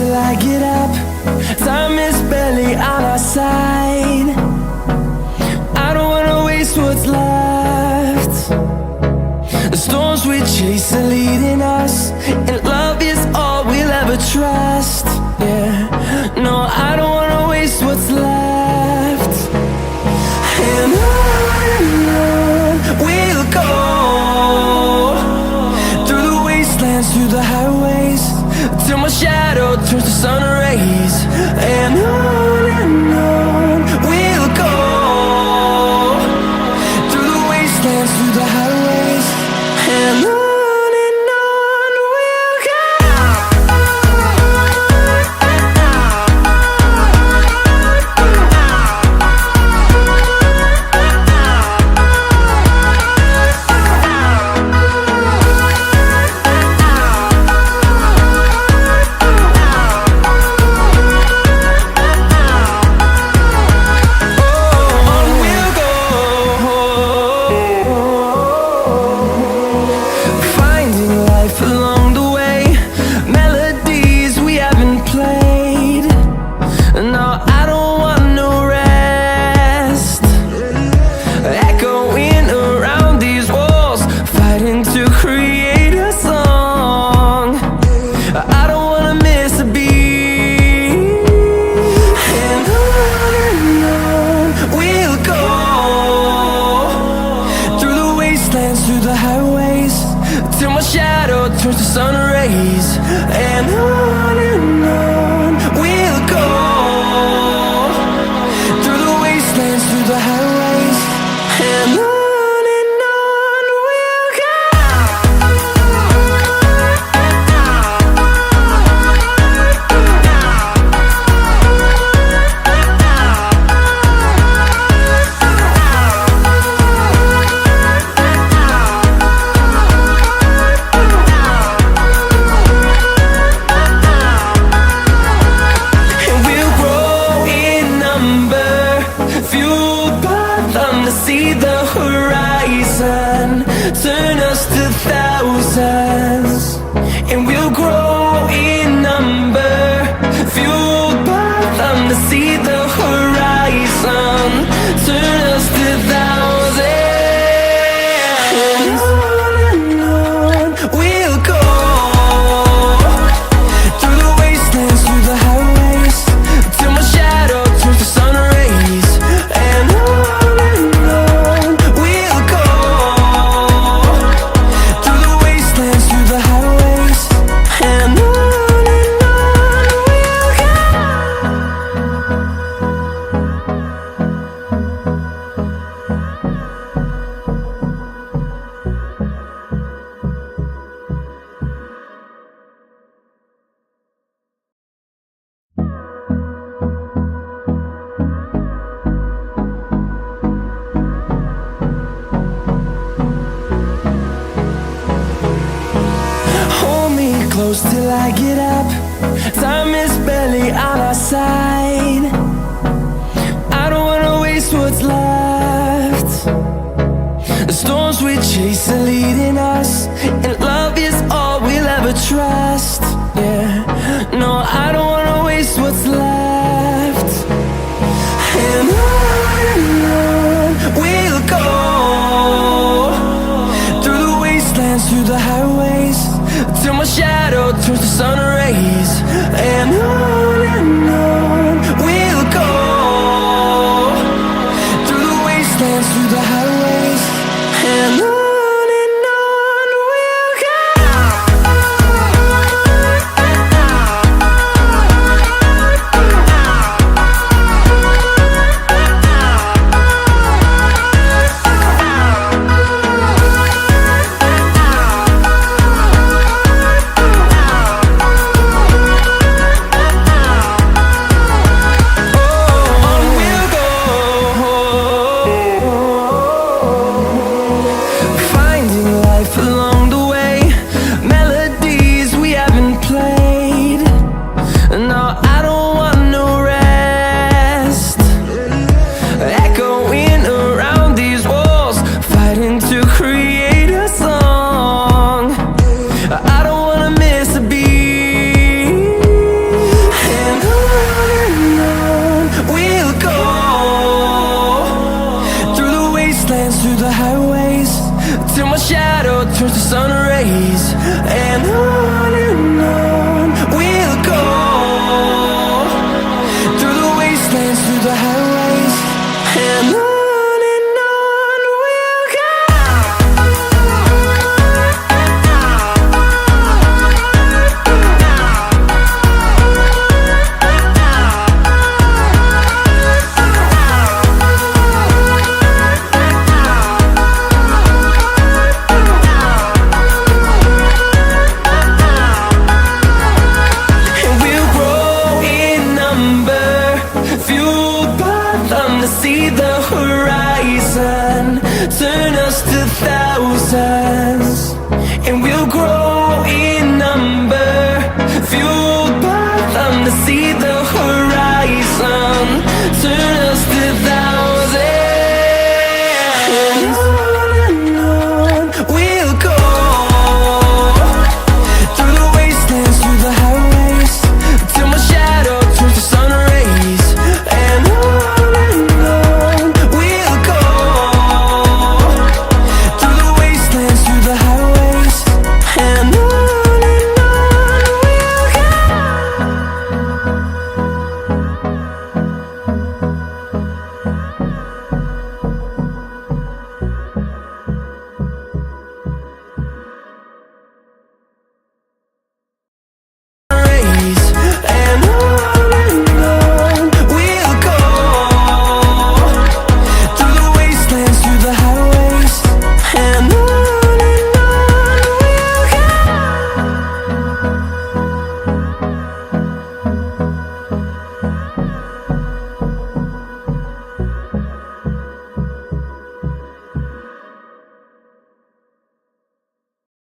till I get up. Time is barely on our side. I don't wanna waste what's left. The storms we chase are leading us, and love is all we'll ever trust. Yeah, no, I don't wanna waste what's left. And on we'll go, through the wastelands, through the highways, till my shadow turns to sun rays. And on we'll go, through the wastelands, through the highways, and on we'll go. Through the highways, till my shadow turns to sun rays. And on we'll go, through the wastelands, through the highways, and on we'll go. See the horizon, turn us to thousands, and we'll grow in number, fueled by them. To see the horizon, turn us to thousands, and on we'll go, through the wastelands, through the highways, till my shadow turns to sun rays. And close till I get up. Time is barely on our side. I don't wanna waste what's left. The storms we chase are leading us, and love is all we'll ever trust. Yeah, no, I don't wanna waste what's left. And on we'll go, through the wastelands, through the highways, till my shadow turns to sun rays. And on we'll go, through the wastelands, through the highways, and on we'll go. dance through the highways, and on we'll go. And we'll grow in number, fueled by them to see the horizon, turn us to thousands. And we'll grow